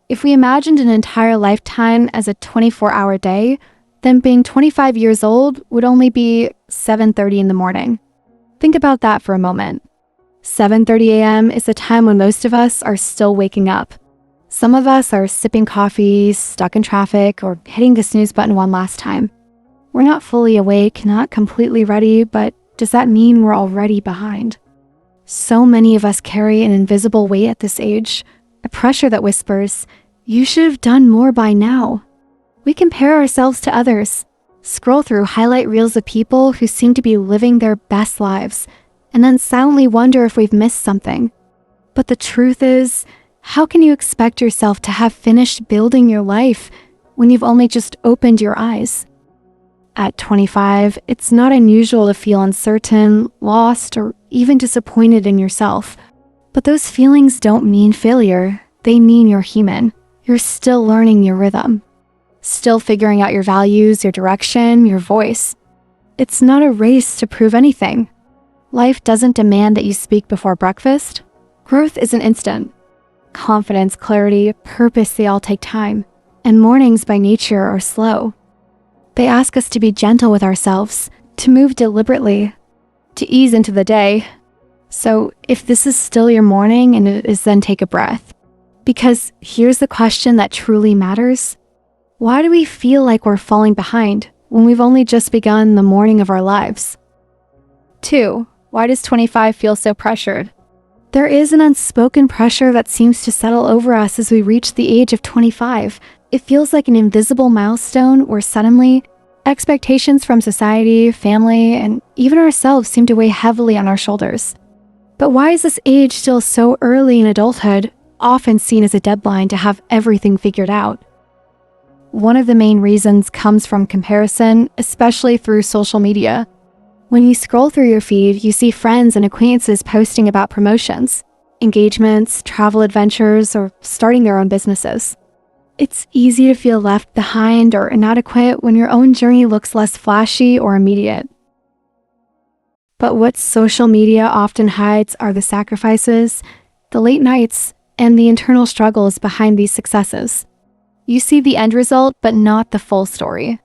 If we imagined an entire lifetime as a 24-hour day, then being 25 years old would only be 7:30 in the morning. Think about that for a moment. 7:30 a.m. is the time when most of us are still waking up. Some of us are sipping coffee, stuck in traffic, or hitting the snooze button one last time. We're not fully awake, not completely ready, but does that mean we're already behind? So many of us carry an invisible weight at this age, a pressure that whispers, "You should have done more by now." We compare ourselves to others, scroll through highlight reels of people who seem to be living their best lives, and then silently wonder if we've missed something. But the truth is, how can you expect yourself to have finished building your life when you've only just opened your eyes? At 25, it's not unusual to feel uncertain, lost, or even disappointed in yourself. But those feelings don't mean failure. They mean you're human. You're still learning your rhythm, still figuring out your values, your direction, your voice. It's not a race to prove anything. Life doesn't demand that you speak before breakfast. Growth isn't instant. Confidence, clarity, purpose, they all take time. And mornings by nature are slow. They ask us to be gentle with ourselves, to move deliberately, to ease into the day. So if this is still your morning and it is, then take a breath. Because here's the question that truly matters. Why do we feel like we're falling behind when we've only just begun the morning of our lives? 2. Why does 25 feel so pressured? There is an unspoken pressure that seems to settle over us as we reach the age of 25. It feels like an invisible milestone where suddenly expectations from society, family, and even ourselves seem to weigh heavily on our shoulders. But why is this age still so early in adulthood, often seen as a deadline to have everything figured out? One of the main reasons comes from comparison, especially through social media. When you scroll through your feed, you see friends and acquaintances posting about promotions, engagements, travel adventures, or starting their own businesses. It's easy to feel left behind or inadequate when your own journey looks less flashy or immediate. But what social media often hides are the sacrifices, the late nights, and the internal struggles behind these successes. You see the end result, but not the full story.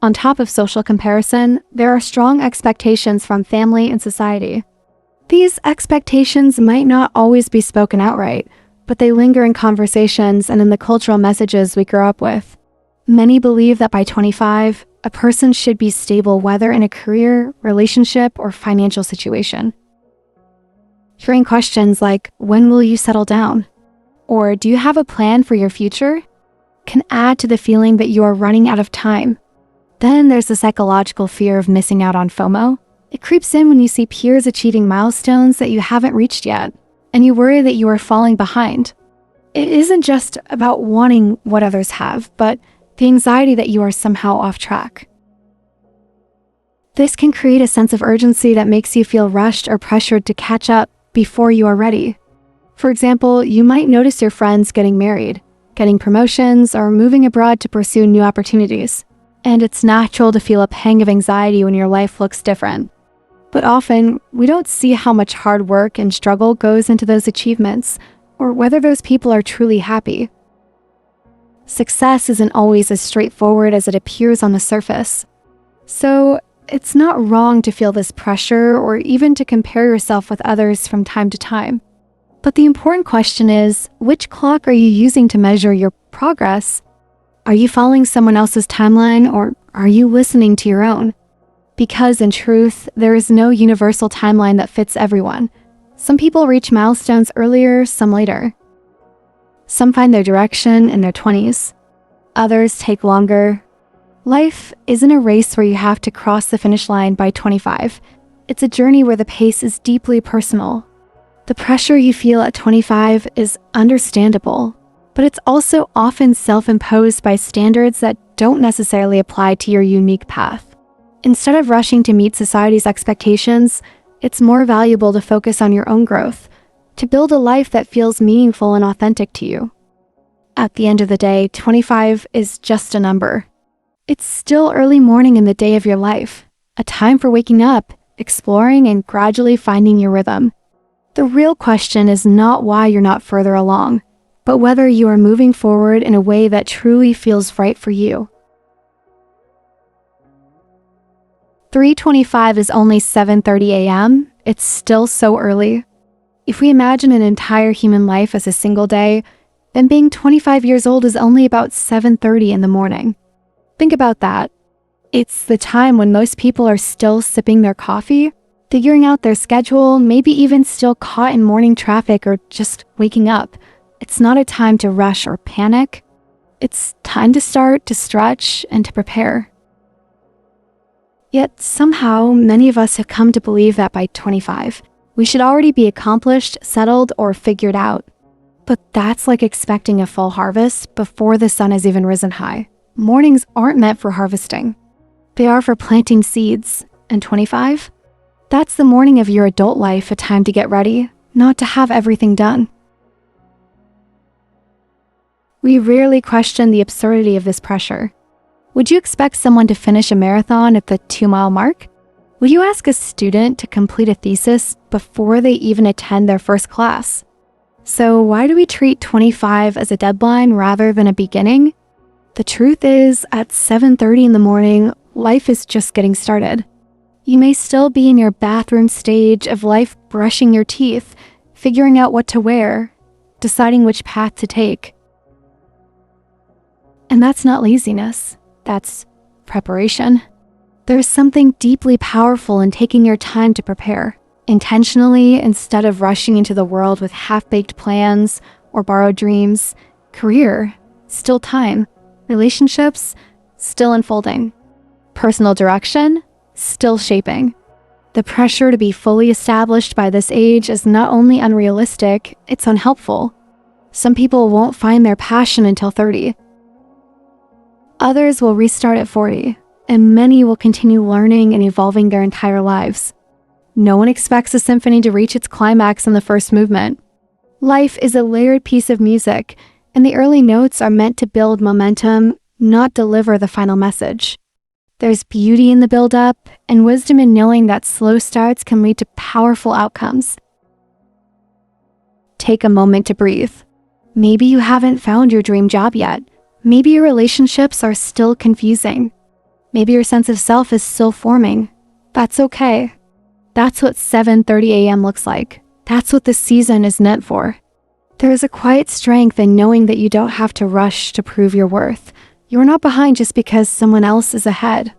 On top of social comparison, there are strong expectations from family and society. These expectations might not always be spoken outright, but they linger in conversations and in the cultural messages we grow up with. Many believe that by 25, a person should be stable whether in a career, relationship, or financial situation. Hearing questions like, "When will you settle down?" or "Do you have a plan for your future?" can add to the feeling that you are running out of time. Then there's the psychological fear of missing out on FOMO. It creeps in when you see peers achieving milestones that you haven't reached yet, and you worry that you are falling behind. It isn't just about wanting what others have, but the anxiety that you are somehow off track. This can create a sense of urgency that makes you feel rushed or pressured to catch up before you are ready. For example, you might notice your friends getting married, getting promotions, or moving abroad to pursue new opportunities. And it's natural to feel a pang of anxiety when your life looks different. But often, we don't see how much hard work and struggle goes into those achievements, or whether those people are truly happy. Success isn't always as straightforward as it appears on the surface. So, it's not wrong to feel this pressure or even to compare yourself with others from time to time. But the important question is, which clock are you using to measure your progress? Are you following someone else's timeline, or are you listening to your own? Because in truth, there is no universal timeline that fits everyone. Some people reach milestones earlier, some later. Some find their direction in their 20s. Others take longer. Life isn't a race where you have to cross the finish line by 25. It's a journey where the pace is deeply personal. The pressure you feel at 25 is understandable, but it's also often self-imposed by standards that don't necessarily apply to your unique path. Instead of rushing to meet society's expectations, it's more valuable to focus on your own growth, to build a life that feels meaningful and authentic to you. At the end of the day, 25 is just a number. It's still early morning in the day of your life, a time for waking up, exploring, and gradually finding your rhythm. The real question is not why you're not further along, but whether you are moving forward in a way that truly feels right for you. 3:25 is only 7:30 a.m. It's still so early. If we imagine an entire human life as a single day, then being 25 years old is only about 7:30 in the morning. Think about that. It's the time when most people are still sipping their coffee, figuring out their schedule, maybe even still caught in morning traffic or just waking up. It's not a time to rush or panic. It's time to start, to stretch, and to prepare. Yet somehow, many of us have come to believe that by 25, we should already be accomplished, settled, or figured out. But that's like expecting a full harvest before the sun has even risen high. Mornings aren't meant for harvesting. They are for planting seeds. And 25? That's the morning of your adult life, a time to get ready, not to have everything done. We rarely question the absurdity of this pressure. Would you expect someone to finish a marathon at the 2-mile mark? Would you ask a student to complete a thesis before they even attend their first class? So why do we treat 25 as a deadline rather than a beginning? The truth is, at 7:30 in the morning, life is just getting started. You may still be in your bathroom stage of life, brushing your teeth, figuring out what to wear, deciding which path to take. And that's not laziness. That's preparation. There's something deeply powerful in taking your time to prepare, intentionally instead of rushing into the world with half-baked plans or borrowed dreams. Career, still time. Relationships, still unfolding. Personal direction, still shaping. The pressure to be fully established by this age is not only unrealistic, it's unhelpful. Some people won't find their passion until 30. Others will restart at 40, and many will continue learning and evolving their entire lives. No one expects a symphony to reach its climax in the first movement. Life is a layered piece of music, and the early notes are meant to build momentum, not deliver the final message. There's beauty in the build-up, and wisdom in knowing that slow starts can lead to powerful outcomes. Take a moment to breathe. Maybe you haven't found your dream job yet. Maybe your relationships are still confusing. Maybe your sense of self is still forming. That's okay. That's what 7:30 a.m. looks like. That's what this season is meant for. There is a quiet strength in knowing that you don't have to rush to prove your worth. You're not behind just because someone else is ahead.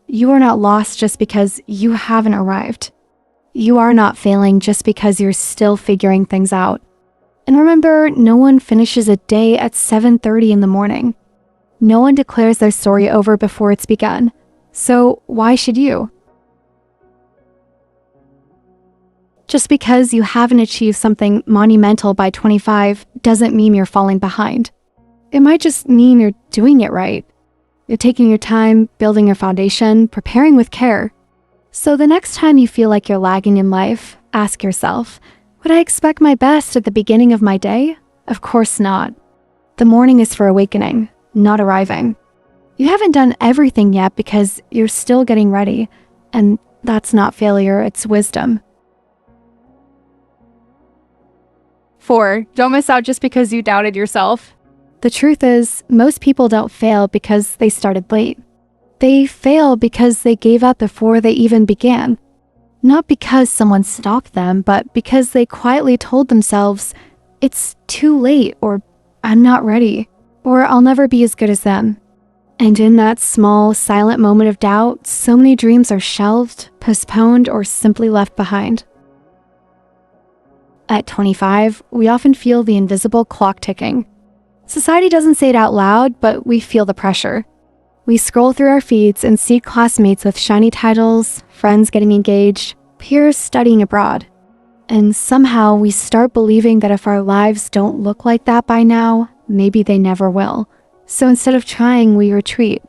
You are not lost just because you haven't arrived. You are not failing just because you're still figuring things out. And remember, no one finishes a day at 7:30 in the morning. No one declares their story over before it's begun. So why should you? Just because you haven't achieved something monumental by 25 doesn't mean you're falling behind. It might just mean you're doing it right. You're taking your time, building your foundation, preparing with care. So the next time you feel like you're lagging in life, ask yourself, would I expect my best at the beginning of my day? Of course not. The morning is for awakening, not arriving. You haven't done everything yet because you're still getting ready, and that's not failure, it's wisdom. 4. Don't miss out just because you doubted yourself. The truth is, most people don't fail because they started late. They fail because they gave up before they even began. Not because someone stalked them, but because they quietly told themselves, it's too late, or I'm not ready, or I'll never be as good as them. And in that small, silent moment of doubt, so many dreams are shelved, postponed, or simply left behind. At 25, we often feel the invisible clock ticking. Society doesn't say it out loud, but we feel the pressure. We scroll through our feeds and see classmates with shiny titles, friends getting engaged, peers studying abroad. And somehow we start believing that if our lives don't look like that by now, maybe they never will. So instead of trying, we retreat.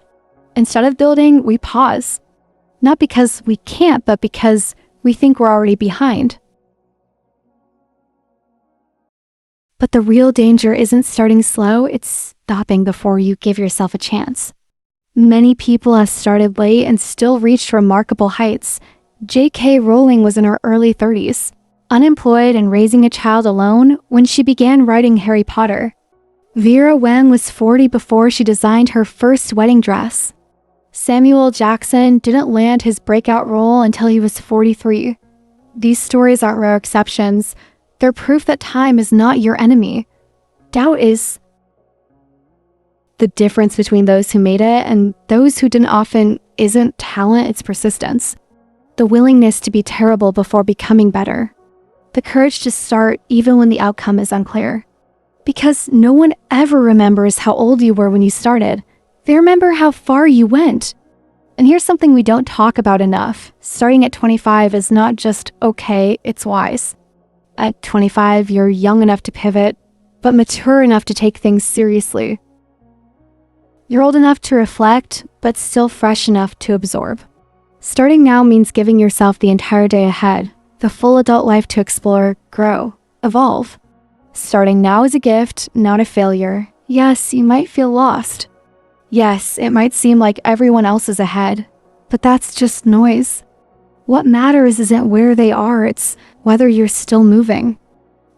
Instead of building, we pause. Not because we can't, but because we think we're already behind. But the real danger isn't starting slow, it's stopping before you give yourself a chance. Many people have started late and still reached remarkable heights. J.K. Rowling was in her early 30s. unemployed and raising a child alone when she began writing Harry Potter. Vera Wang was 40 before she designed her first wedding dress. Samuel Jackson didn't land his breakout role until he was 43. These stories aren't rare exceptions. They're proof that time is not your enemy. Doubt is. The difference between those who made it and those who didn't often isn't talent, it's persistence. The willingness to be terrible before becoming better. The courage to start even when the outcome is unclear. Because no one ever remembers how old you were when you started. They remember how far you went. And here's something we don't talk about enough. Starting at 25 is not just okay, it's wise. At 25, you're young enough to pivot, but mature enough to take things seriously. You're old enough to reflect, but still fresh enough to absorb. Starting now means giving yourself the entire day ahead, the full adult life to explore, grow, evolve. Starting now is a gift, not a failure. Yes, you might feel lost. Yes, it might seem like everyone else is ahead, but that's just noise. What matters isn't where they are, it's whether you're still moving.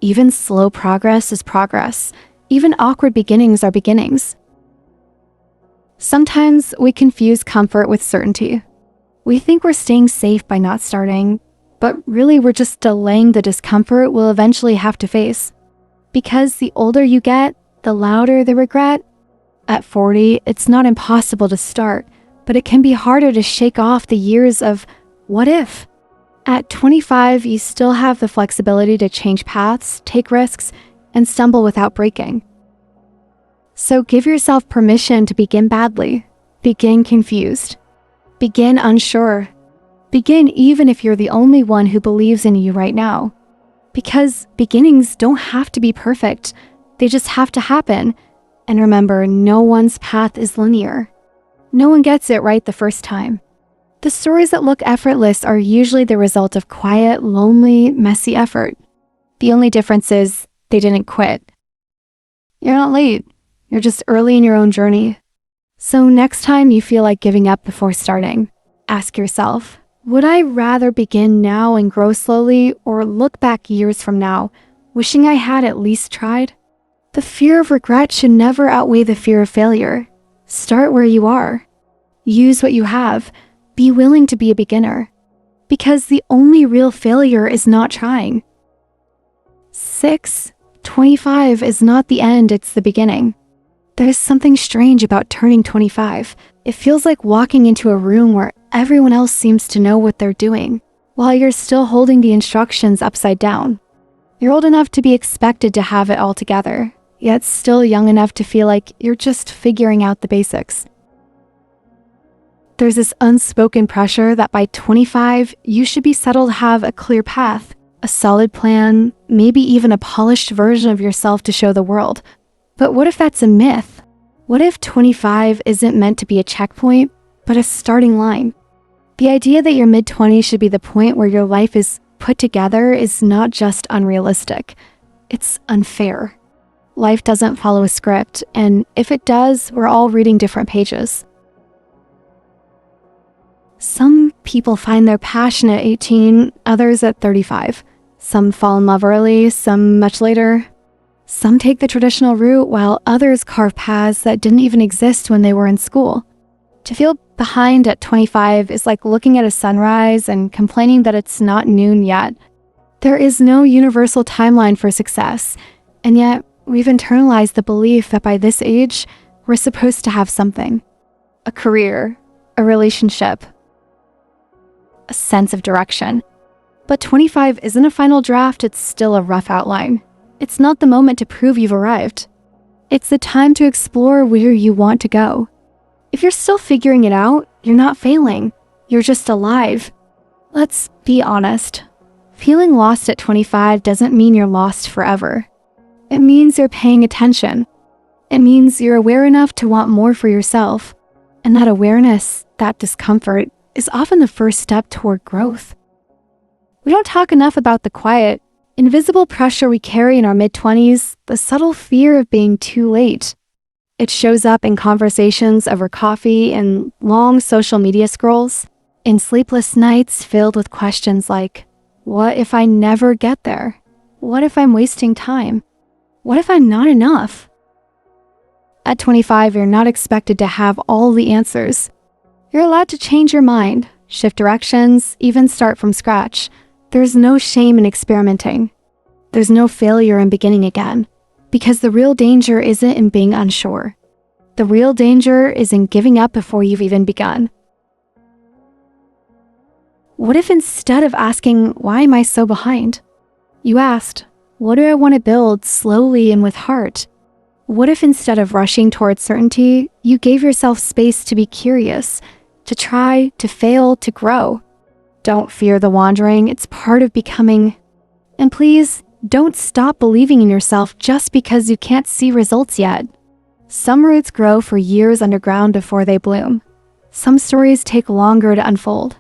Even slow progress is progress. Even awkward beginnings are beginnings. Sometimes we confuse comfort with certainty. We think we're staying safe by not starting, but really we're just delaying the discomfort we'll eventually have to face. Because the older you get, the louder the regret. At 40, it's not impossible to start, but it can be harder to shake off the years of what if? At 25, you still have the flexibility to change paths, take risks, and stumble without breaking. So give yourself permission to begin badly, begin confused, begin unsure, begin even if you're the only one who believes in you right now. Because beginnings don't have to be perfect, they just have to happen. And remember, no one's path is linear. No one gets it right the first time. The stories that look effortless are usually the result of quiet, lonely, messy effort. The only difference is they didn't quit. You're not late. You're just early in your own journey. So next time you feel like giving up before starting, ask yourself, would I rather begin now and grow slowly or look back years from now, wishing I had at least tried? The fear of regret should never outweigh the fear of failure. Start where you are. Use what you have. Be willing to be a beginner. Because the only real failure is not trying. 25 is not the end, it's the beginning. There's something strange about turning 25. It feels like walking into a room where everyone else seems to know what they're doing, while you're still holding the instructions upside down. You're old enough to be expected to have it all together, yet still young enough to feel like you're just figuring out the basics. There's this unspoken pressure that by 25, you should be settled to have a clear path, a solid plan, maybe even a polished version of yourself to show the world. But what if that's a myth? What if 25 isn't meant to be a checkpoint, but a starting line? The idea that your mid-20s should be the point where your life is put together is not just unrealistic. It's unfair. Life doesn't follow a script, and if it does, we're all reading different pages. Some people find their passion at 18, others at 35. Some fall in love early, some much later. Some take the traditional route, while others carve paths that didn't even exist when they were in school. To feel behind at 25 is like looking at a sunrise and complaining that it's not noon yet. There is no universal timeline for success, and yet we've internalized the belief that by this age, we're supposed to have something. A career, a relationship, a sense of direction. But 25 isn't a final draft, it's still a rough outline. It's not the moment to prove you've arrived. It's the time to explore where you want to go. If you're still figuring it out, you're not failing. You're just alive. Let's be honest. Feeling lost at 25 doesn't mean you're lost forever. It means you're paying attention. It means you're aware enough to want more for yourself. And that awareness, that discomfort, is often the first step toward growth. We don't talk enough about the quiet, invisible pressure we carry in our mid-20s, the subtle fear of being too late. It shows up in conversations over coffee and long social media scrolls, in sleepless nights filled with questions like, What if I never get there? What if I'm wasting time? What if I'm not enough? At 25, you're not expected to have all the answers. You're allowed to change your mind, shift directions, even start from scratch. There's no shame in experimenting. There's no failure in beginning again, because the real danger isn't in being unsure. The real danger is in giving up before you've even begun. What if instead of asking, why am I so behind? You asked, what do I want to build slowly and with heart? What if instead of rushing towards certainty, you gave yourself space to be curious, to try, to fail, to grow? Don't fear the wandering, it's part of becoming. And please, don't stop believing in yourself just because you can't see results yet. Some roots grow for years underground before they bloom. Some stories take longer to unfold.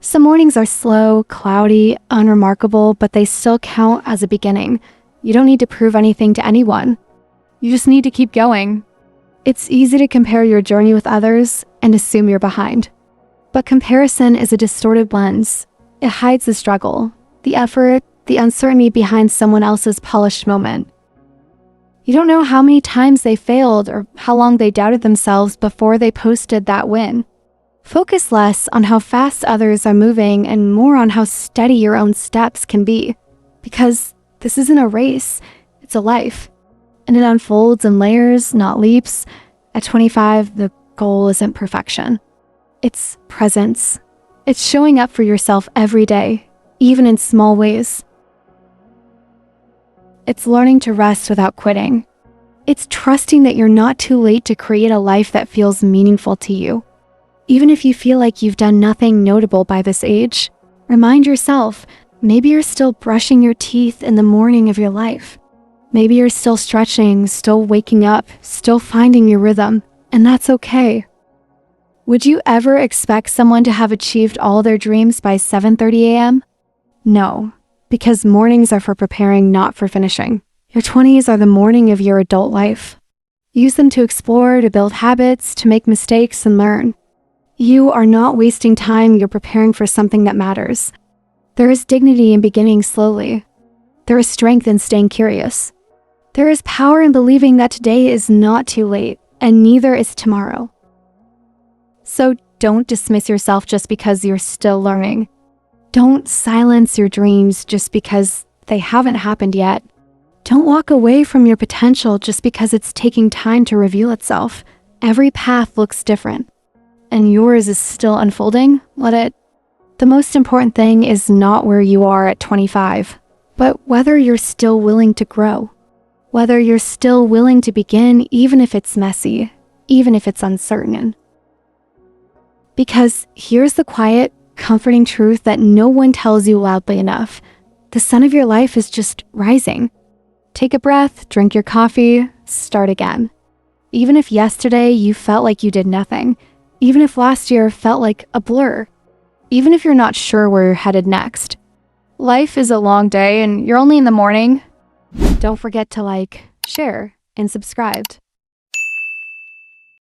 Some mornings are slow, cloudy, unremarkable, but they still count as a beginning. You don't need to prove anything to anyone. You just need to keep going. It's easy to compare your journey with others and assume you're behind. But comparison is a distorted lens. It hides the struggle, the effort, the uncertainty behind someone else's polished moment. You don't know how many times they failed or how long they doubted themselves before they posted that win. Focus less on how fast others are moving and more on how steady your own steps can be. Because this isn't a race, it's a life. And it unfolds in layers, not leaps. At 25, the goal isn't perfection. It's presence. It's showing up for yourself every day, even in small ways. It's learning to rest without quitting. It's trusting that you're not too late to create a life that feels meaningful to you. Even if you feel like you've done nothing notable by this age, remind yourself, maybe you're still brushing your teeth in the morning of your life. Maybe you're still stretching, still waking up, still finding your rhythm, and that's okay. Would you ever expect someone to have achieved all their dreams by 7:30 a.m.? No, because mornings are for preparing, not for finishing. Your 20s are the morning of your adult life. Use them to explore, to build habits, to make mistakes and learn. You are not wasting time, you're preparing for something that matters. There is dignity in beginning slowly. There is strength in staying curious. There is power in believing that today is not too late, and neither is tomorrow. So don't dismiss yourself just because you're still learning. Don't silence your dreams just because they haven't happened yet. Don't walk away from your potential just because it's taking time to reveal itself. Every path looks different, and yours is still unfolding. Let it. The most important thing is not where you are at 25, but whether you're still willing to grow. Whether you're still willing to begin even if it's messy, even if it's uncertain. Because here's the quiet, comforting truth that no one tells you loudly enough. The sun of your life is just rising. Take a breath, drink your coffee, start again. Even if yesterday you felt like you did nothing, even if last year felt like a blur, even if you're not sure where you're headed next. Life is a long day and you're only in the morning. Don't forget to like, share, and subscribe.